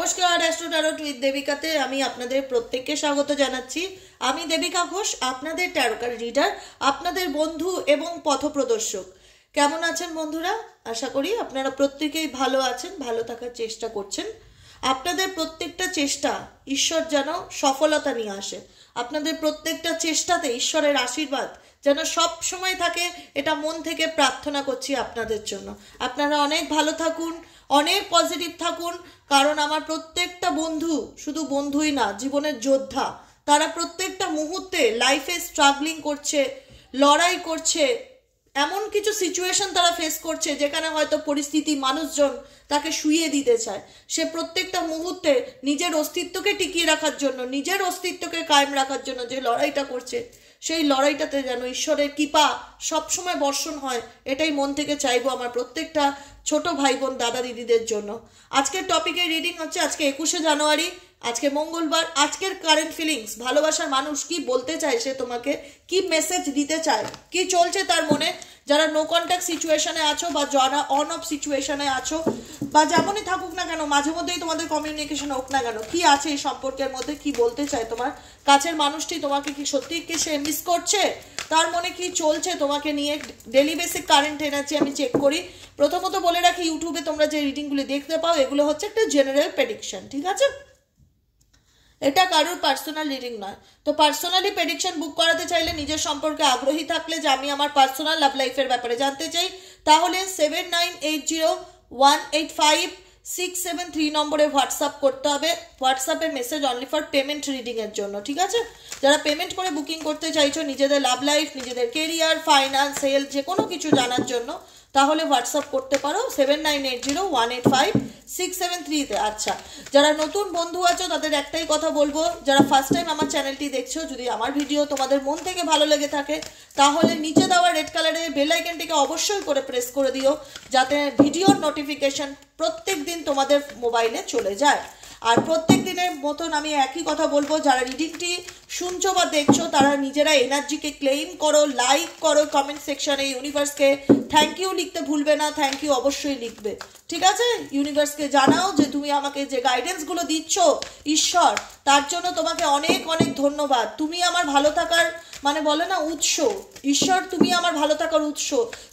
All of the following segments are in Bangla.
নমস্কার, অ্যাস্ট্রো ট্যারোট উইথ দেবিকাতে আমি আপনাদের প্রত্যেককে স্বাগত জানাচ্ছি। আমি দেবিকা ঘোষ, আপনাদের ট্যারোকার রিডার, আপনাদের বন্ধু এবং পথপ্রদর্শক। কেমন আছেন বন্ধুরা? আশা করি আপনারা প্রত্যেকেই ভালো আছেন, ভালো থাকার চেষ্টা করছেন। আপনাদের প্রত্যেকটা চেষ্টা ঈশ্বর যেন সফলতা নিয়ে আসে। আপনাদের প্রত্যেকটা চেষ্টাতে ঈশ্বরের আশীর্বাদ যেন সব সময় থাকে, এটা মন থেকে প্রার্থনা করছি আপনাদের জন্য। আপনারা অনেক ভালো থাকুন, অনেক পজিটিভ থাকুন, কারণ আমার প্রত্যেকটা বন্ধু শুধু বন্ধুই না, জীবনের যোদ্ধা। তারা প্রত্যেকটা মুহূর্তে লাইফে স্ট্রাগলিং করছে, লড়াই করছে, এমন কিছু সিচুয়েশন তারা ফেস করছে যেখানে হয়তো পরিস্থিতি, মানুষজন তাকে শুইয়ে দিতে চায়। সে প্রত্যেকটা মুহূর্তে নিজের অস্তিত্বকে টিকিয়ে রাখার জন্য, নিজের অস্তিত্বকে কায়েম রাখার জন্য যে লড়াইটা করছে, সেই লড়াইটাতে যেন ঈশ্বরের কৃপা সবসময় বর্ষণ হয়, এটাই মন থেকে চাইবো আমার প্রত্যেকটা ছোট ভাই বোন, দাদা দিদিদের জন্য। আজকের টপিকের রিডিং হচ্ছে আজকে 21শে জানুয়ারি, আজকে মঙ্গলবার। আজকের কারেন্ট ফিলিংস, ভালোবাসার মানুষ কি বলতে চায়, সে তোমাকে কি মেসেজ দিতে চায়, কি চলছে তার মনে। যারা নো কন্ট্যাক্ট সিচুয়েশনে আছো বা যারা অন অফ সিচুয়েশনে আছো বা যেমনই থাকুক না কেন, মাঝে মধ্যেই তোমাদের কমিউনিকেশন হোক না কেন, কি আছে এই সম্পর্কের মধ্যে, কি বলতে চায় তোমার কাছের মানুষটি তোমাকে, কি সত্যি কি সে মিস করছে, তার মনে কি চলছে তোমাকে নিয়ে। ডেলি বেসিক কারেন্ট এনার্জি আমি চেক করি। প্রথমত বলে রাখি, ইউটিউবে তোমরা যে রিডিংগুলি দেখতে পাও এগুলো হচ্ছে একটা জেনারেল প্রেডিকশন, ঠিক আছে? এটা কারোর পার্সোনাল রিডিং নয়। তো পার্সোনালি প্রেডিকশন বুক করাতে চাইলে, নিজের সম্পর্কে আগ্রহী থাকলে, যে আমি আমার পার্সোনাল লাভ লাইফের ব্যাপারে জানতে চাই, তাহলে 7980185673 নম্বরে হোয়াটসঅ্যাপ করতে হবে। হোয়াটসঅ্যাপে মেসেজ অনলি ফর পেমেন্ট রিডিংয়ের জন্য, ঠিক আছে? যারা পেমেন্ট করে বুকিং করতে চাইছো নিজেদের লাভ লাইফ, নিজেদের কেরিয়ার, ফাইন্যান্স, হেলথ, যে কোনো কিছু জানার জন্য, তাহলে হোয়াটসঅ্যাপ করতে পারো 7980185673-তে। আচ্ছা, যারা নতুন বন্ধু আছো তাদের একটাই কথা বলবো, যারা ফার্স্ট টাইম আমার চ্যানেলটি দেখছো, যদি আমার ভিডিও তোমাদের মন থেকে ভালো লেগে থাকে তাহলে নিচে দেওয়া রেড কালারের বেল আইকনটিকে অবশ্যই করে প্রেস করে দিও, যাতে ভিডিওর নোটিফিকেশন প্রত্যেক দিন তোমাদের মোবাইলে চলে যায়। আর প্রত্যেক দিনের মতন আমি একই কথা বলবো, যারা রিডিংটি শুনছো বা দেখছো তারা নিজেরা এনার্জিকে ক্লেইম করো, লাইক করো, কমেন্ট সেকশনে ইউনিভার্সকে থ্যাংক ইউ লিখতে ভুলবে না। থ্যাংক ইউ অবশ্যই লিখবে, ঠিক আছে? ইউনিভার্সকে জানাও যে তুমি আমাকে যে গাইডেন্সগুলো দিচ্ছ ঈশ্বর, তার জন্য তোমাকে অনেক অনেক ধন্যবাদ। তুমি আমার ভালো থাকার মানে বলে না উৎস, ঈশ্বর তুমি আমার ভালো থাকার উৎস।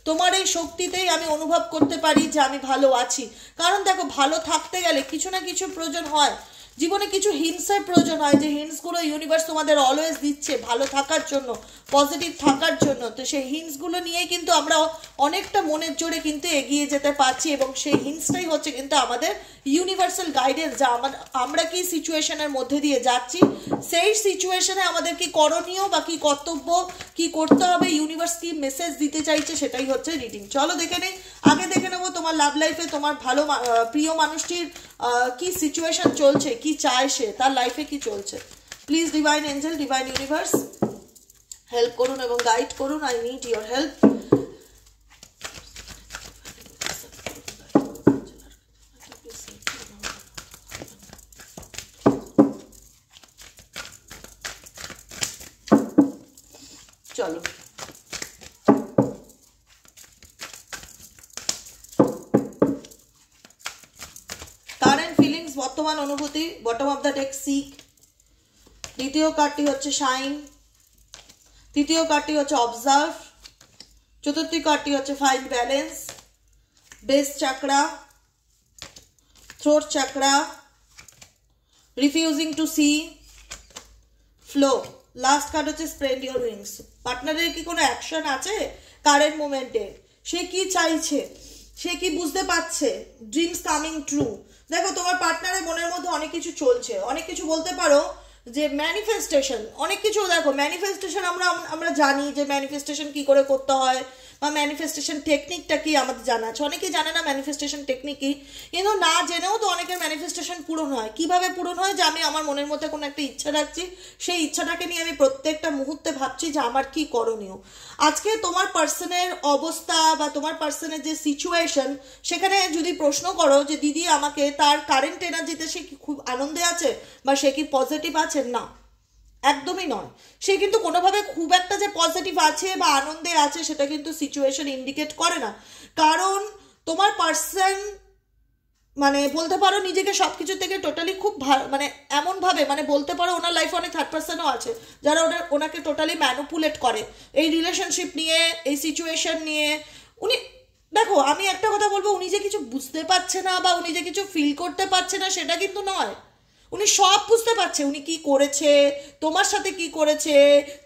তোমার এই শক্তিতেই আমি অনুভব করতে পারি যে আমি ভালো আছি। কারণ দেখো, ভালো থাকতে গেলে কিছু না কিছু প্রয়োজন হয়, জীবনে কিছু হিন্টসের প্রয়োজন হয়, যে হিন্টসগুলো ইউনিভার্স তোমাদের অলওয়েজ দিচ্ছে ভালো থাকার জন্য, পজিটিভ থাকার জন্য। তো সেই হিন্টসগুলো নিয়েই কিন্তু আমরা অনেকটা মনের জোরে কিন্তু এগিয়ে যেতে পারছি, এবং সেই হিন্টসটাই হচ্ছে কিন্তু আমাদের ইউনিভার্সাল গাইডেন্স, যা আমরা কি সিচুয়েশনের মধ্যে দিয়ে যাচ্ছি, সেই সিচুয়েশনে আমাদের কি করণীয় বা কি কর্তব্য, কি করতে হবে, ইউনিভার্স কি মেসেজ দিতে চাইছে, সেটাই হচ্ছে রিডিং। চলো দেখে নেই। আগে দেখে নেবো তোমার লাভ লাইফে তোমার ভালো প্রিয় মানুষটির কি সিচুয়েশন চলছে, কি চায় সে, তার লাইফে কি চলছে। Please divine angel, divine universe help করুন এবং গাইড করুন। I need your help. চলো, কারেন্ট ফিলিংস, বর্তমান অনুভূতি, bottom of the deck seek. দ্বিতীয় কার্ডটি হচ্ছে শাইন, তৃতীয় কার্ডটি হচ্ছে অবজার্ভ, চতুর্থ কার্ডটি হচ্ছে find balance, base chakra, throat chakra, refusing to see, flow. Last card হচ্ছে স্প্রেড ইউর উইংস। পার্টনারের কি কোনো অ্যাকশন আছে কারেন্ট মোমেন্টে? সে কি চাইছে, সে কি বুঝতে পারছে? Dreams coming true. দেখো, তোমার পার্টনারের মনের মধ্যে অনেক কিছু চলছে, অনেক কিছু বলতে পারো যে ম্যানিফেস্টেশন, অনেক কিছু। দেখো, ম্যানিফেস্টেশন আমরা জানি যে ম্যানিফেস্টেশন কি করে করতে হয়, বা ম্যানিফেস্টেশন টেকনিকটা কি আমাদের জানা আছে। অনেকেই জানে না ম্যানিফেস্টেশন টেকনিক কি, কিন্তু না জেনেও তো অনেকের ম্যানিফেস্টেশন পূরণ হয়। কিভাবে পূরণ হয়? যে আমি আমার মনের মধ্যে কোনো একটা ইচ্ছা রাখছি, সেই ইচ্ছাটাকে নিয়ে আমি প্রত্যেকটা মুহূর্তে ভাবছি যে আমার কি করণীয়। আজকে তোমার পার্সনের অবস্থা বা তোমার পার্সনের যে সিচুয়েশন, সেখানে যদি প্রশ্ন করো যে দিদি আমাকে, তার কারেন্ট এনার্জিতে সে কি খুব আনন্দে আছে বা সে কি পজিটিভ আছে, না একদমই নয়। সে কিন্তু কোনোভাবে খুব একটা যে পজিটিভ আছে বা আনন্দে আছে সেটা কিন্তু সিচুয়েশন ইন্ডিকেট করে না। কারণ তোমার পার্সন মানে বলতে পারো নিজেকে সব কিছু থেকে টোটালি খুব মানে এমনভাবে মানে বলতে পারো ওনার লাইফে অনেক থার্ড পার্সনও আছে যারা ওনাকে টোটালি ম্যানুপুলেট করে এই রিলেশনশিপ নিয়ে, এই সিচুয়েশন নিয়ে। উনি দেখো, আমি একটা কথা বলবো, উনি যে কিছু বুঝতে পারছে না বা উনি যে কিছু ফিল করতে পারছে না সেটা কিন্তু নয়। উনি সব বুঝতে পারছে, উনি কি করেছে, তোমার সাথে কি করেছে,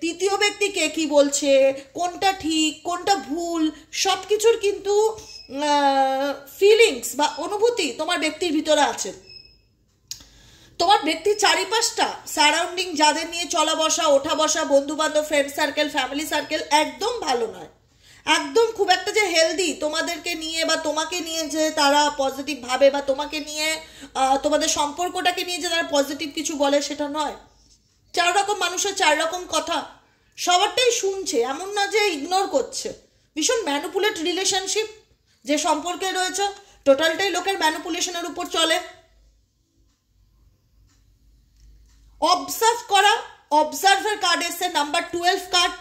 তৃতীয় ব্যক্তি কে কি বলছে, কোনটা ঠিক কোনটা ভুল, সব কিছুর কিন্তু ফিলিংস বা অনুভূতি তোমার ব্যক্তির ভিতরে আছে। তোমার ব্যক্তির চারিপাশটা সারাউন্ডিং যাদের নিয়ে চলা বসা, ওঠা বসা, বন্ধু বান্ধব, ফ্রেন্ড সার্কেল, ফ্যামিলি সার্কেল একদম ভালো নয়, একদম খুব একটা যে হেলদি তোমাদেরকে নিয়ে বা তোমাকে নিয়ে যে তারা পজিটিভ ভাবে বা তোমাকে নিয়ে তোমাদের সম্পর্কটাকে নিয়ে যে তারা পজিটিভ কিছু বলে সেটা নয়। 4 রকম মানুষের 4 রকম কথা, সবারটাই শুনছে, এমন না যে ইগনোর করছে। ভীষণ ম্যানুপুলেট রিলেশনশিপ, যে সম্পর্কে রয়েছে টোটালটাই লোকের ম্যানুপুলেশনের উপর চলে। অবজার্ভ করা, অবজার্ভার কার্ড এসে নাম্বার 12 কার্ড,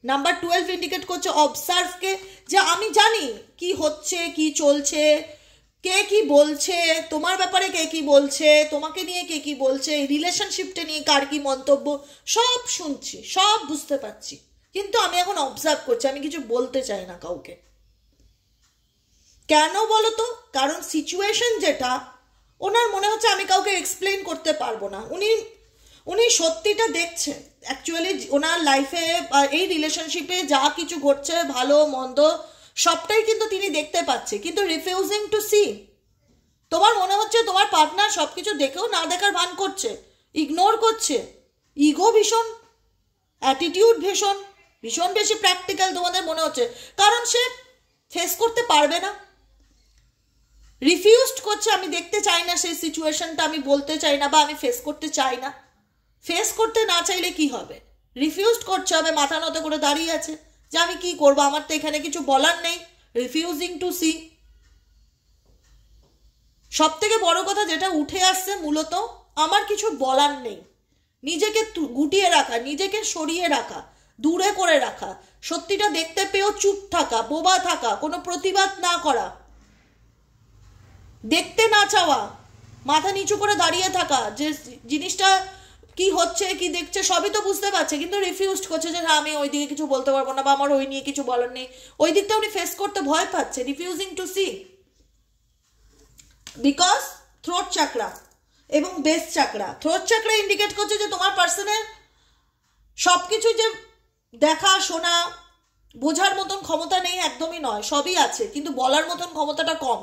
নাম্বার 12 ইন্ডিকেট করছে অবজার্ভকে, যে আমি জানি কি হচ্ছে কি চলছে, কে কি বলছে তোমার ব্যাপারে, কে কি বলছে তোমাকে নিয়ে, কে কি বলছে এই রিলেশনশিপটা নিয়ে, কার কি মন্তব্য, সব শুনছি, সব বুঝতে পারছি, কিন্তু আমি এখন অবজার্ভ করছি, আমি কিছু বলতে চাই না কাউকে। কেন বলো তো? কারণ সিচুয়েশন যেটা ওনার মনে হচ্ছে আমি কাউকে এক্সপ্লেন করতে পারবো না। উনি সত্যিটা দেখছে অ্যাকচুয়ালি ওনার লাইফে এই রিলেশনশিপে যা কিছু ঘটছে ভালো মন্দ সবটাই কিন্তু তিনি দেখতে পাচ্ছে, কিন্তু রিফিউজিং টু সি। তোমার মনে হচ্ছে তোমার পার্টনার সব কিছু দেখেও না দেখার ভান করছে, ইগনোর করছে, ইগো ভীষণ, অ্যাটিটিউড ভীষণ ভীষণ বেশি প্র্যাকটিক্যাল তোমাদের মনে হচ্ছে, কারণ সে ফেস করতে পারবে না, রিফিউজড করছে। আমি দেখতে চাই না সেই সিচুয়েশনটা, আমি বলতে চাই না বা আমি ফেস করতে চাই না। ফেস করতে না চাইলে কি হবে? রিফিউজড করতে হবে, মাথা নত করে দাঁড়িয়ে আছে যে আমি কি করবো, আমার তো এখানে কিছু বলার নেই, রিফিউজিং টু সি। সব থেকে বড় কথা যেটা উঠে আসছে মূলত, আমার কিছু বলার নেই, নিজেকে গুটিয়ে রাখা, নিজেকে সরিয়ে রাখা, দূরে করে রাখা, সত্যিটা দেখতে পেয়েও চুপ থাকা, বোবা থাকা, কোনো প্রতিবাদ না করা, দেখতে না চাওয়া, মাথা নিচু করে দাঁড়িয়ে থাকা, যে জিনিসটা কি হচ্ছে কি দেখছে সবই তো বুঝতে পারছে, কিন্তু রিফিউজড করছে যে না আমি ওই দিকে কিছু বলতে পারবো না বা আমার ওই নিয়ে কিছু বলার নেই, ওই দিকটা উনি ফেস করতে ভয় পাচ্ছে, refusing to see. Because throat chakra এবং base chakra, throat chakra indicate করছে যে তোমার পার্সনের সব কিছু যে দেখা শোনা বোঝার মতন ক্ষমতা নেই, একদমই নয়, সবই আছে, কিন্তু বলার মতন ক্ষমতাটা কম,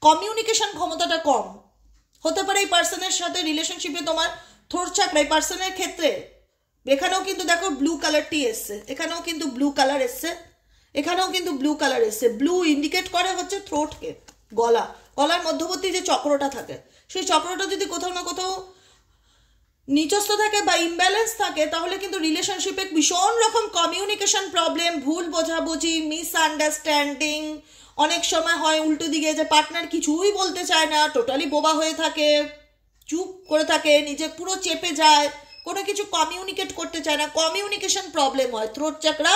কমিউনিকেশন ক্ষমতাটা কম হতে পারে এই পার্সনের সাথে রিলেশনশিপে। তোমার থ্রোট চাকরা এই পার্সনের ক্ষেত্রে, এখানেও কিন্তু দেখো ব্লু কালারটি এসছে, এখানেও কিন্তু ব্লু কালার এসছে, এখানেও কিন্তু ব্লু কালার এসছে। ব্লু ইন্ডিকেট করে হচ্ছে থ্রোটকে, গলার মধ্যবর্তী যে চক্রটা থাকে, সেই চক্রটা যদি কোথাও না কোথাও নিচস্থ থাকে বা ইমব্যালেন্স থাকে, তাহলে কিন্তু রিলেশনশিপে ভীষণ রকম কমিউনিকেশন প্রবলেম, ভুল বোঝাবুঝি, মিসআন্ডারস্ট্যান্ডিং, অনেক সময় হয় উল্টো দিকে যে পার্টনার কিছুই বলতে চায় না, টোটালি বোবা হয়ে থাকে, চুপ করে থাকে, নিজে পুরো চেপে যায়, কোনো কিছু কমিউনিকেট করতে চায় না, কমিউনিকেশন প্রবলেম হয়। থ্রোট চাকরা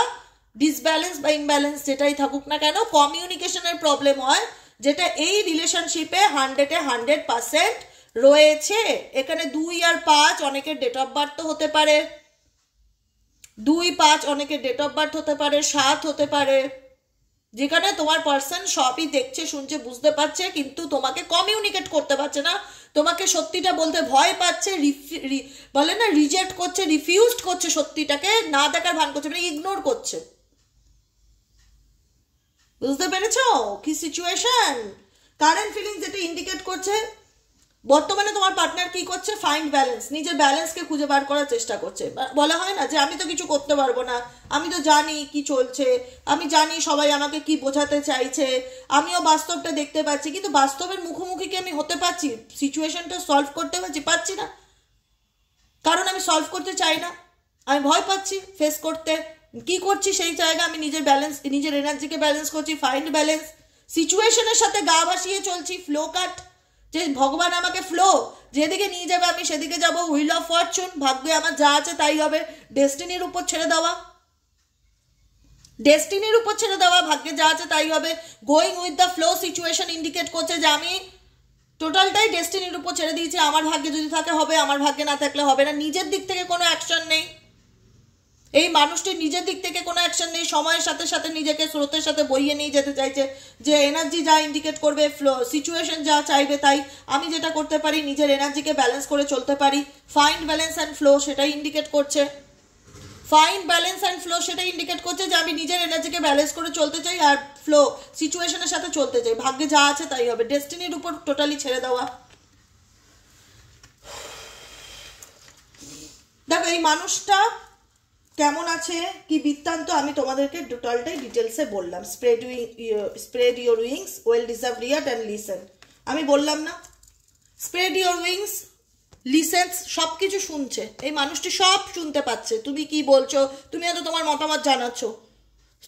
ডিসব্যালেন্স বা ইমব্যালেন্স যেটাই থাকুক না কেন, কমিউনিকেশনের প্রবলেম হয়, যেটা এই রিলেশনশিপে 100% রয়েছে। এখানে 2 আর 5 অনেকের ডেট অফ বার্থ তো হতে পারে, 2-5 অনেকের ডেট অফ বার্থ হতে পারে, 7 হতে পারে, যেখানে তোমার পার্সন সবই দেখছে শুনছে বুঝতে পারছে, কিন্তু তোমাকে কমিউনিকেট করতে পারছে না, তোমাকে সত্যিটা বলতে ভয় পাচ্ছে, বলে না রিজেক্ট করছে, রিফিউজড করছে, সত্যিটাকে না দেখার ভান করছে, মানে ইগনোর করছে। বুঝতে পেরেছো কি সিচুয়েশন? কারেন্ট ফিলিং যেটা ইন্ডিকেট করছে বর্তমানে তোমার পার্টনার কি করছে, ফাইন্ড ব্যালেন্স, নিজের ব্যালেন্সকে খুঁজে বার করার চেষ্টা করছে। বলা হয় না যে আমি তো কিছু করতে পারবো না, আমি তো জানি কি চলছে, আমি জানি সবাই আমাকে কি বোঝাতে চাইছে, আমিও বাস্তবটা দেখতে পাচ্ছি, কিন্তু বাস্তবের মুখোমুখি কি আমি হতে পারছি, সিচুয়েশনটা সলভ করতে পারছি না, কারণ আমি সলভ করতে চাই না, আমি ভয় পাচ্ছি ফেস করতে। কি করছি সেই জায়গায় আমি নিজের ব্যালেন্স, নিজের এনার্জিকে ব্যালেন্স করছি, ফাইন্ড ব্যালেন্স, সিচুয়েশনের সাথে গা ভাসিয়ে চলছি, ফ্লো কাট, যে ভগবান আমাকে ফ্লো যেদিকে নিয়ে যাবে আমি সেদিকে যাব, হুইল অফ ফরচুন, ভাগ্যে আমার যা আছে তাই হবে, ডেস্টিনির উপর ছেড়ে দেওয়া, ডেস্টিনির উপর ছেড়ে দেওয়া, ভাগ্যে যা আছে তাই হবে, going with the flow situation indicate করছে যে আমি টোটালটাই ডেস্টিনির উপর ছেড়ে দিয়েছে। আমার ভাগ্যে যদি থাকে হবে, আমার ভাগ্যে না থাকলে হবে না। নিজের দিক থেকে কোনো অ্যাকশন নেই, এই মানুষটির নিজের দিক থেকে কোনো অ্যাকশন নেই। সময়ের সাথে সাথে নিজেকে স্রোতের সাথে বইয়ে নিয়ে যেতে চাইছে, যে এনার্জি যা ইন্ডিকেট করবে, ফ্লো সিচুয়েশন যা চাইবে তাই। আমি যেটা করতে পারি নিজের এনার্জিকে ব্যালেন্স করে চলতে পারি, ফাইন্ড ব্যালেন্স অ্যান্ড ফ্লো সেটাই ইন্ডিকেট করছে। ফাইন্ড ব্যালেন্স অ্যান্ড ফ্লো সেটা ইন্ডিকেট করছে যে আমি নিজের এনার্জিকে ব্যালেন্স করে চলতে চাই আর ফ্লো সিচুয়েশনের সাথে চলতে চাই। ভাগ্যে যা আছে তাই হবে, ডেস্টিনির উপর টোটালি ছেড়ে দেওয়া। দেখো এই মানুষটা কেমন আছে কি বৃত্তান্ত আমি তোমাদেরকে টোটালটাই ডিটেলসে বললাম। Spread your wings, well deserve riot and listen. আমি বললাম না, স্প্রেড ইউর উইংস, লিসেন্স, সব কিছু শুনছে এই মানুষটি, সব শুনতে পাচ্ছে তুমি কি বলছো। তুমি হয়তো তোমার মতামত জানাচ্ছ,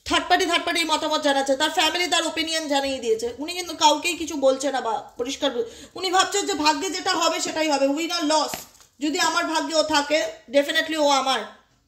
থার্ড পার্টি মতামত জানাচ্ছে, তার ফ্যামিলি তার ওপিনিয়ন জানিয়ে দিয়েছে। উনি কিন্তু কাউকেই কিছু বলছে না বা পরিষ্কার, উনি ভাবছেন যে ভাগ্যে যেটা হবে সেটাই হবে, উইন আর লস। যদি আমার ভাগ্যে ও থাকে ডেফিনেটলি ও আমার,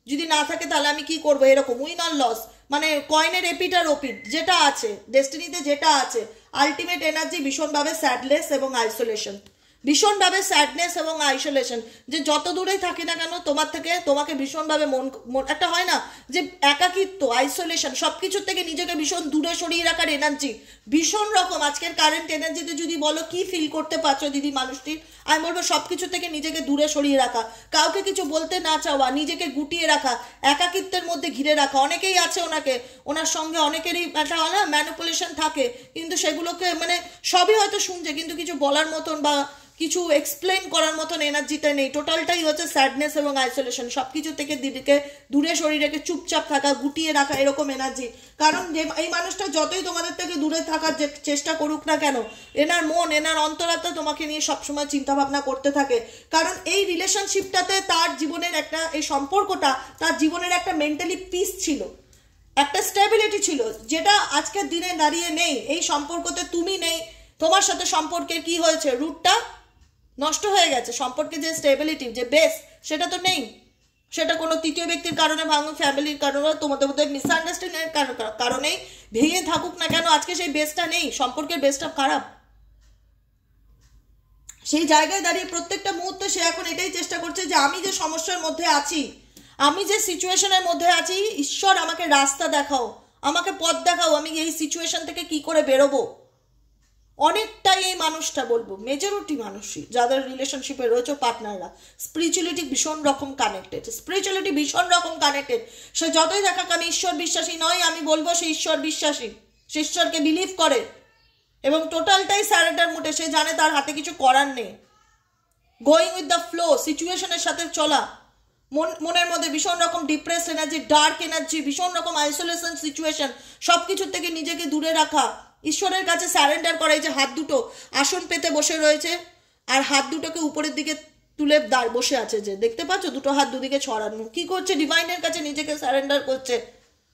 যদি না থাকে তাহলে আমি কি করবো, এরকম উইন আর লস। মানে কয়েনের এপিট আর ওপিট যেটা আছে ডেস্টিনিতে, যেটা আছে আলটিমেট এনার্জি ভীষণভাবে স্যাডনেস এবং আইসোলেশন, ভীষণভাবে স্যাডনেস এবং আইসোলেশন। যে যত দূরেই থাকি না কেন তোমার থেকে, তোমাকে ভীষণভাবে মন একটা হয় না যে একাকিত্ব, আইসোলেশন, সব কিছুর থেকে নিজেকে ভীষণ দূরে সরিয়ে রাখার এনার্জি ভীষণ রকম। আজকের কারেন্ট এনার্জিতে যদি বলো কি ফিল করতে পারছো দিদি মানুষটির, আমি বলবো সব কিছু থেকে নিজেকে দূরে সরিয়ে রাখা, কাউকে কিছু বলতে না চাওয়া, নিজেকে গুটিয়ে রাখা, একাকিত্বের মধ্যে ঘিরে রাখা। অনেকেই আছে ওনাকে, ওনার সঙ্গে অনেকেরই একটা হয় না ম্যানিপুলেশন থাকে, কিন্তু সেগুলোকে মানে সবই হয়তো শুনছে কিন্তু কিছু বলার মতন বা কিছু এক্সপ্লেন করার মতন এনার্জিটা নেই। টোটালটাই হচ্ছে স্যাডনেস এবং আইসোলেশন, সব কিছু থেকে দিদিকে দূরে সরিয়ে রেখে চুপচাপ থাকা, গুটিয়ে রাখা, এরকম এনার্জি। কারণ যে এই মানুষটা যতই তোমাদের থেকে দূরে থাকার যে চেষ্টা করুক না কেন, এনার মন, এনার অন্তরাত্মা তোমাকে নিয়ে সবসময় চিন্তাভাবনা করতে থাকে। কারণ এই রিলেশনশিপটাতে তার জীবনের একটা, এই সম্পর্কটা তার জীবনের একটা মেন্টালি পিস ছিল, একটা স্টেবিলিটি ছিল, যেটা আজকের দিনে দাঁড়িয়ে নেই। এই সম্পর্কতে তুমি নেই, তোমার সাথে সম্পর্কের কি হয়েছে, রুটটা নষ্ট হয়ে গেছে। সম্পর্কে যে স্টেবিলিটি, যে বেস, সেটা তো নেই। সেটা কোনো তৃতীয় ব্যক্তির কারণে ভাঙুক, ফ্যামিলির কারণে, তোমাদের মধ্যে মিসআন্ডারস্ট্যান্ডিং কারণেই ভেঙে থাকুক না কেন, আজকে সেই বেসটা নেই, সম্পর্কের বেসটা খারাপ। সেই জায়গায় দাঁড়িয়ে প্রত্যেকটা মুহূর্তে সে এখন এটাই চেষ্টা করছে যে আমি যে সমস্যার মধ্যে আছি, আমি যে সিচুয়েশনের মধ্যে আছি, ঈশ্বর আমাকে রাস্তা দেখাও, আমাকে পথ দেখাও, আমি এই সিচুয়েশন থেকে কি করে বেরোবো। অনেকটাই এই মানুষটা বলবো মেজরিটি মানুষই যাদের রিলেশনশিপে রয়েছে পার্টনাররা স্পিরিচুয়ালিটি ভীষণ রকম কানেক্টেড, সে যতই দেখাক আমি ঈশ্বর বিশ্বাসী নয়, আমি বলবো সে ঈশ্বর বিশ্বাসী, সে ঈশ্বরকে বিলিভ করে এবং টোটালটাই স্যারেন্ডার মুডে। সে জানে তার হাতে কিছু করার নেই, গোয়িং উইথ দ্য ফ্লো, সিচুয়েশনের সাথে চলা। মনের মধ্যে ভীষণ রকম ডিপ্রেস এনার্জি, ডার্ক এনার্জি, ভীষণ রকম আইসোলেশন সিচুয়েশন, সব কিছুর থেকে নিজেকে দূরে রাখা, ঈশ্বরের কাছে স্যারেন্ডার করা। এই যে হাত দুটো আসন পেতে বসে রয়েছে আর হাত দুটোকে উপরের দিকে তুলে বসে আছে, যে দেখতে পাচ্ছ দুটো হাত দুদিকে ছড়ানো, কি করছে, ডিভাইনের কাছে নিজেকে স্যারেন্ডার করছে।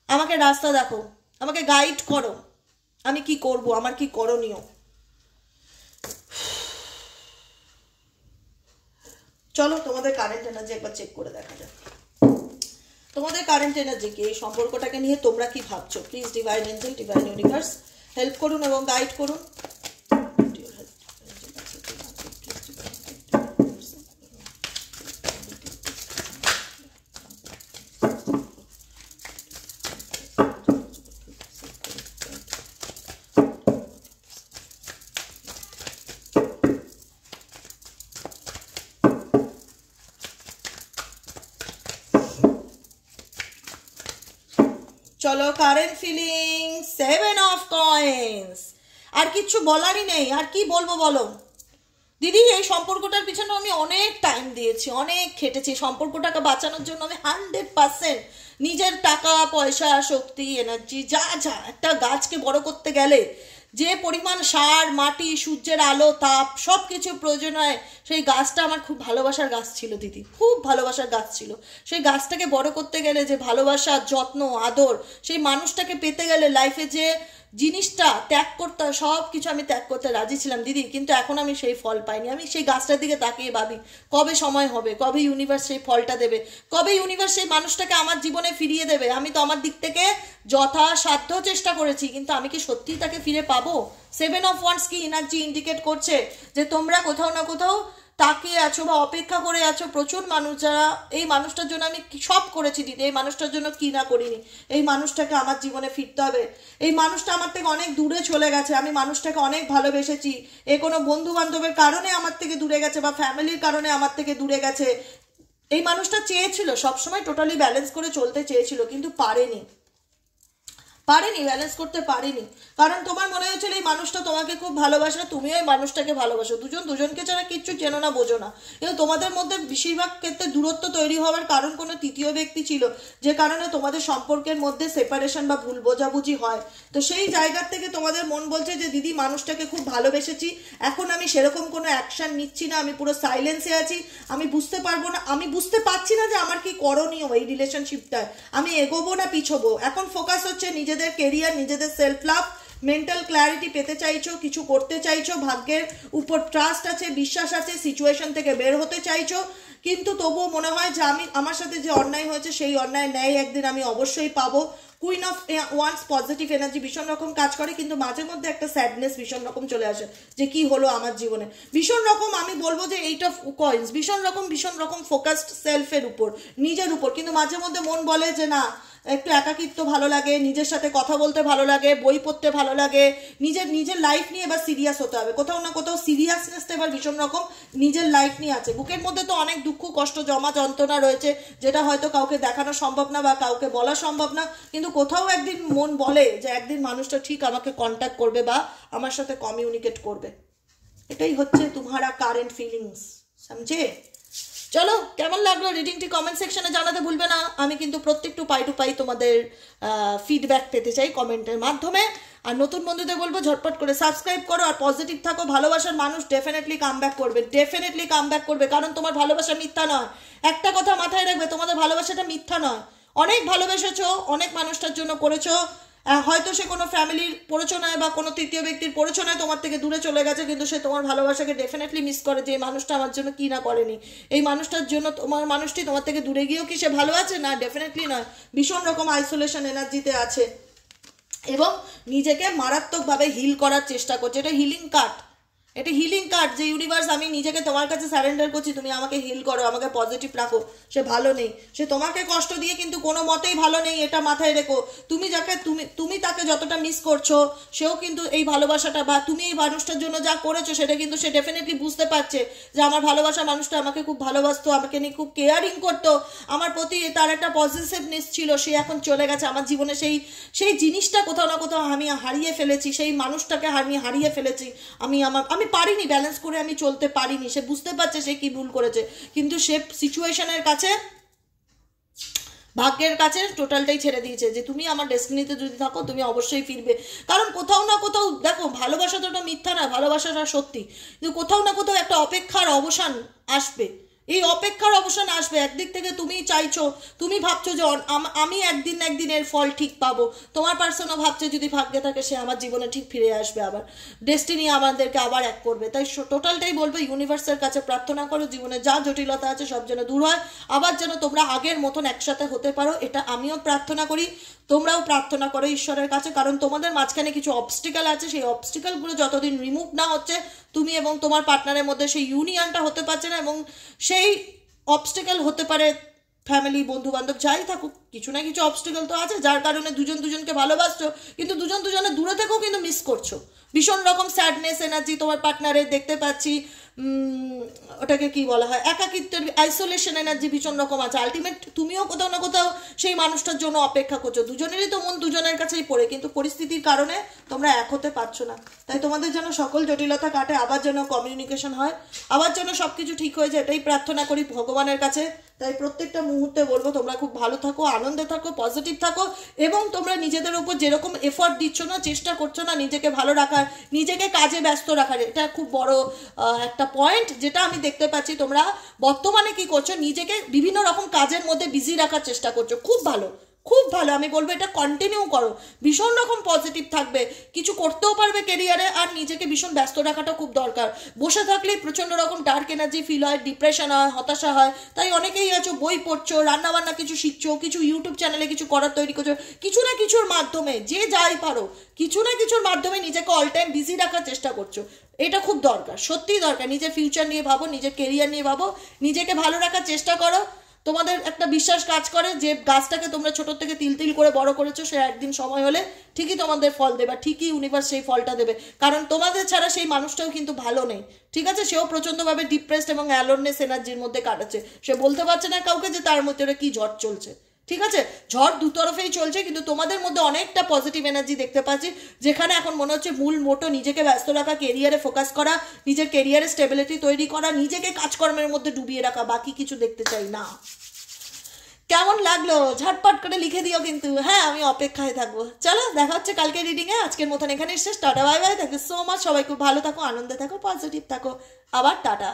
আমাকে রাস্তা দেখো, আমাকে গাইড করো, আমি কি করব, আমার কি করণীয়। চলো তোমাদের কারেন্ট এনার্জি একবার চেক করে দেখা যাক। তোমাদের কারেন্ট এনার্জি কি, এই সম্পর্কটাকে নিয়ে তোমরা কি ভাবছো। Please divine angel, divine universe help করুন এবং গাইড করুন। চলো কারেন্ট ফিলিং, 7 অফ কয়েন্স। আর কিচ্ছু বলারই নেই, আর কি বলবো বলো দিদি। এই সম্পর্কটার পিছনে আমি অনেক টাইম দিয়েছি, অনেক খেটেছি, সম্পর্কটাকে বাঁচানোর জন্য আমি 100% নিজের টাকা পয়সা, শক্তি, এনার্জি, যা যা একটা গাছকে বড় করতে গেলে যে পরিমাণ সার, মাটি, সূর্যের আলো, তাপ সব কিছু প্রয়োজন হয়, সেই গাছটা আমার খুব ভালোবাসার গাছ ছিল দিদি, খুব ভালোবাসার গাছ ছিল। সেই গাছটাকে বড় করতে গেলে যে ভালোবাসা, যত্ন, আদর, সেই মানুষটাকে পেতে গেলে লাইফে যে জিনিসটা ত্যাগ করতে, সব কিছু আমি ত্যাগ করতে রাজি ছিলাম দিদি, কিন্তু এখন আমি সেই ফল পাইনি। আমি সেই গাছটার দিকে তাকিয়ে ভাবি কবে সময় হবে, কবে ইউনিভার্স সেই ফলটা দেবে, কবে ইউনিভার্স সেই মানুষটাকে আমার জীবনে ফিরিয়ে দেবে। আমি তো আমার দিক থেকে যথাসাধ্য চেষ্টা করেছি, কিন্তু আমি কি সত্যিই তাকে ফিরে পাবো? 7 অফ ওয়ান্ডস কি এনার্জি ইন্ডিকেট করছে যে তোমরা কোথাও না কোথাও তাকিয়ে আছো বা অপেক্ষা করে আছো। প্রচুর মানুষ যারা এই মানুষটার জন্য আমি সব করেছি দিদি, এই মানুষটার জন্য কি না করিনি, এই মানুষটাকে আমার জীবনে ফিরতে হবে, এই মানুষটা আমার থেকে অনেক দূরে চলে গেছে, আমি মানুষটাকে অনেক ভালোবেসেছি, এ কোনো বন্ধু বান্ধবের কারণে আমার থেকে দূরে গেছে বা ফ্যামিলির কারণে আমার থেকে দূরে গেছে। এই মানুষটা চেয়েছিল সবসময় টোটালি ব্যালেন্স করে চলতে চেয়েছিল, কিন্তু পারেনি, ব্যালেন্স করতে পারেনি। কারণ তোমার মনে হয়েছিল এই মানুষটা তোমাকে খুব ভালোবাসে, তুমিও এই মানুষটাকে ভালোবাসো, দুজন দুজনকে ছাড়া কিচ্ছু চেনো না, বোঝো না। কিন্তু তোমাদের মধ্যে বেশিরভাগ ক্ষেত্রে দূরত্ব তৈরি হওয়ার কারণ কোনো তৃতীয় ব্যক্তি ছিল, যে কারণে তোমাদের সম্পর্কের মধ্যে সেপারেশন বা ভুল বোঝাবুঝি হয়। তো সেই জায়গার থেকে তোমাদের মন বলছে যে দিদি মানুষটাকে খুব ভালোবেসেছি, এখন আমি সেরকম কোনো অ্যাকশন নিচ্ছি না, আমি পুরো সাইলেন্সে আছি, আমি বুঝতে পারবো না, আমি বুঝতে পারছি না যে আমার কি করণীয় এই রিলেশনশিপটায়, আমি এগোবো না পিছবো। এখন ফোকাস হচ্ছে নিজেদের কেরিয়ার, নিজেদের সেলফ লাভ, মেন্টাল ক্ল্যারিটি পেতে চাইছো, কিছু করতে চাইছো, ভাগ্যের উপর ট্রাস্ট আছে, বিশ্বাস আছে, সিচুয়েশন থেকে বের হতে চাইছো, কিন্তু তবুও মনে হয় যে আমার সাথে যে অন্যায় হয়েছে সেই অন্যায় ন্যায় একদিন আমি অবশ্যই পাবো। Queen of wands positive energy ভীষণ রকম কাজ করে, কিন্তু মাঝে মধ্যে একটা স্যাডনেস ভীষণ রকম চলে আসে যে কি হলো আমার জীবনে, ভীষণ রকম আমি বলবো যে এইট অফ কয়েন্স, ভীষণ রকম ফোকাসড সেলফের উপর, নিজের উপর, কিন্তু মাঝে মধ্যে মন বলে যে না একটু একাকিত্ব ভালো লাগে, নিজের সাথে কথা বলতে ভালো লাগে, বই পড়তে ভালো লাগে, নিজের লাইফ নিয়ে এবার সিরিয়াস হতে হবে, কোথাও না কোথাও সিরিয়াসনেসটা এবার ভীষণ রকম নিজের লাইফ নিয়ে আছে। বুকের মধ্যে তো অনেক দুঃখ কষ্ট জমা যন্ত্রণা রয়েছে, যেটা হয়তো কাউকে দেখানো সম্ভব না বা কাউকে বলা সম্ভব না, কিন্তু কোথাও একদিন মন বলে যে একদিন মানুষটা ঠিক আমাকে কন্ট্যাক্ট করবে বা আমার সাথে কমিউনিকেট করবে। এটাই হচ্ছে তোমারা কারেন্ট ফিলিংস, সমঝে? চলো, কেমন লাগলো রিডিংটি কমেন্ট সেকশনে জানাতে ভুলবে না। আমি কিন্তু প্রত্যেকটু পাই টু পাই তোমাদের ফিডব্যাক পেতে চাই কমেন্টের মাধ্যমে। আর নতুন বন্ধুদের বলবো ঝটপট করে সাবস্ক্রাইব করো আর পজিটিভ থাকো। ভালোবাসার মানুষ ডেফিনেটলি কামব্যাক করবে, কারণ তোমার ভালোবাসা মিথ্যা নয়। একটা কথা মাথায় রাখবে, তোমাদের ভালোবাসাটা মিথ্যা নয়। অনেক ভালোবেসেছো, অনেক মানুষটার জন্য করেছো, হয়তো সে কোনো ফ্যামিলির প্ররোচনায় বা কোনো তৃতীয় ব্যক্তির প্ররোচনায় তোমার থেকে দূরে চলে গেছে, কিন্তু সে তোমার ভালোবাসাকে ডেফিনেটলি মিস করে যে এই মানুষটা আমার জন্য কি না করেনি। এই মানুষটার জন্য তোমার মানুষটি তোমার থেকে দূরে গিয়েও কি সে ভালো আছে? না, ডেফিনেটলি নয়, ভীষণ রকম আইসোলেশন এনার্জিতে আছে এবং নিজেকে মারাত্মকভাবে হিল করার চেষ্টা করছে। এটা হিলিং কার্ড, এটা হিলিং কার্ড যে ইউনিভার্স আমি নিজেকে তোমার কাছে সারেন্ডার করছি, তুমি আমাকে হিল করো, আমাকে পজিটিভ রাখো। সে ভালো নেই, সে তোমাকে কষ্ট দিয়ে কিন্তু কোনো মতেই ভালো নেই, এটা মাথায় রেখো। তুমি তাকে যতটা মিস করছো, সেও কিন্তু এই ভালোবাসাটা বা তুমি এই মানুষটার জন্য যা করেছো সেটা কিন্তু সে ডেফিনেটলি বুঝতে পারছে যে আমার ভালোবাসা মানুষটা আমাকে খুব ভালোবাসতো, আমাকে নিয়ে খুব কেয়ারিং করতো, আমার প্রতি তার একটা পজিটিভনেস ছিল। সে এখন চলে গেছে আমার জীবনে, সেই জিনিসটা কোথাও না কোথাও আমি হারিয়ে ফেলেছি, সেই মানুষটাকে আমি হারিয়ে ফেলেছি। আমি পারিনি ব্যালেন্স করে, আমি চলতে পারিনি। সে বুঝতে পারছে সে কি ভুল করেছে, কিন্তু সে সিচুয়েশনের কাছে, ভাগ্যের কাছে টোটালটাই ছেড়ে দিয়েছে যে তুমি আমার ডেস্টিনিতে যদি থাকো তুমি অবশ্যই ফিরবে। কারণ কোথাও না কোথাও দেখো, ভালোবাসা তো ওটা মিথ্যা না, ভালোবাসাটা সত্যি, কিন্তু কোথাও না কোথাও একটা অপেক্ষার অবসান আসবে। এই অপেক্ষার অবসান আসবে। একদিক থেকে তুমি চাইছো, তুমি ভাবছো যে আমি একদিন এর ফল ঠিক পাবো, তোমার পার্সনও ভাবছে যদি ভাগ্যে থাকে সে আমার জীবনে ঠিক ফিরে আসবে, আবার ডেস্টিনি আমাদেরকে আবার এক করবে। তাই টোটালটাই বলবো ইউনিভার্সের কাছে প্রার্থনা করো জীবনে যা জটিলতা আছে সব যেন দূর হয়, আবার যেন তোমরা আগের মতন একসাথে হতে পারো। এটা আমিও প্রার্থনা করি, তোমরাও প্রার্থনা করো ঈশ্বরের কাছে, কারণ তোমাদের মাঝখানে কিছু অবস্টিকেল আছে, সেই অবস্টিকেলগুলো যতদিন রিমুভ না হচ্ছে তুমি এবং তোমার পার্টনারের মধ্যে সেই ইউনিয়নটা হতে পারছে না। এবং সেই অবস্টিকেল হতে পারে ফ্যামিলি, বন্ধু বান্ধব, যাই থাকুক, কিছু না কিছু অবস্টিকেল তো আছে, যার কারণে দুজন দুজনকে ভালোবাসছো কিন্তু দুজন দুজনে দূরে থেকেও কিন্তু মিস করছো। ভীষণ রকম স্যাডনেস এনার্জি তোমার পার্টনারে দেখতে পাচ্ছি, ওটাকে কি বলা হয়, একাকিত্বের আইসোলেশন এনার্জি ভীষণ রকম আছে। আলটিমেট তুমিও কোথাও না কোথাও সেই মানুষটার জন্য অপেক্ষা করছো, দুজনেরই তো মন দুজনের কাছেই পড়ে, কিন্তু পরিস্থিতির কারণে তোমরা এক হতে পারছো না। তাই তোমাদের যেন সকল জটিলতা কাটে, আবার যেন কমিউনিকেশন হয়, আবার যেন সব কিছু ঠিক হয়ে যায়, এটাই প্রার্থনা করি ভগবানের কাছে। তাই প্রত্যেকটা মুহূর্তে বলবো তোমরা খুব ভালো থাকো, আনন্দে থাকো, পজিটিভ থাকো, এবং তোমরা নিজেদের উপর যেরকম এফোর্ট দিচ্ছ না, চেষ্টা করছো না নিজেকে ভালো রাখার, নিজেকে কাজে ব্যস্ত রাখার, এটা খুব বড় একটা পয়েন্ট যেটা আমি দেখতে পাচ্ছি। তোমরা বর্তমানে কি করছো, নিজেকে বিভিন্ন রকম কাজের মধ্যে বিজি রাখার চেষ্টা করছো, খুব ভালো, খুব ভালো, আমি বলবো এটা কন্টিনিউ করো, ভীষণ রকম পজিটিভ থাকবে, কিছু করতেও পারবে কেরিয়ারে, আর নিজেকে ভীষণ ব্যস্ত রাখাটা খুব দরকার। বসে থাকলেই প্রচণ্ড রকম ডার্ক এনার্জি ফিল হয়, ডিপ্রেশন হয়, হতাশা হয়। তাই অনেকেই আছো বই পড়ছো, রান্নাবান্না কিছু শিখছো, কিছু ইউটিউব চ্যানেলে কিছু করার তৈরি করছো, কিছু না কিছুর মাধ্যমে, যে যাই পারো কিছু না কিছুর মাধ্যমে নিজেকে অল টাইম বিজি রাখার চেষ্টা করছো। এটা খুব দরকার, সত্যিই দরকার। নিজের ফিউচার নিয়ে ভাবো, নিজের কেরিয়ার নিয়ে ভাবো, নিজেকে ভালো রাখার চেষ্টা করো। তোমাদের একটা বিশ্বাস কাজ করে যে গাছটাকে তোমরা ছোট থেকে তিল তিল করে বড় করেছো, সে একদিন সময় হলে ঠিকই তোমাদের ফল দেবে, ঠিকই ইউনিভার্স সেই ফলটা দেবে। কারণ তোমাদের ছাড়া সেই মানুষটাও কিন্তু ভালো নেই, ঠিক আছে? সেও প্রচণ্ডভাবে ডিপ্রেসড এবং অ্যালোননেস এনার্জির মধ্যে কাটাচ্ছে। সে বলতে পারছে না কাউকে যে তার মধ্যে ওরা কি ঝড় চলছে, ঠিক আছে? ঝড় দুতরফেই চলছে, কিন্তু তোমাদের মধ্যে অনেকটা পজিটিভ এনার্জি দেখতে পাচ্ছি, যেখানে এখন মনে হচ্ছে মূল মোটো নিজেকে ব্যস্ত রাখা, কেরিয়ারে ফোকাস করা, নিজের কেরিয়ারে স্টেবিলিটি তৈরি করা, নিজেকে কাজকর্মের মধ্যে ডুবিয়ে রাখা, বাকি কিছু দেখতে চাই না। কেমন লাগলো ঝটপট করে লিখে দিও কিন্তু। হ্যাঁ, আমি অপেক্ষায় থাকবো। চলো, দেখা হচ্ছে কালকে রিডিংয়ে। আজকের মতন এখানে শেষ। Tata, bye bye. Thank you so much. সবাই খুব ভালো থাকো, আনন্দে থাকো, পজিটিভ থাকো। আবার টাটা।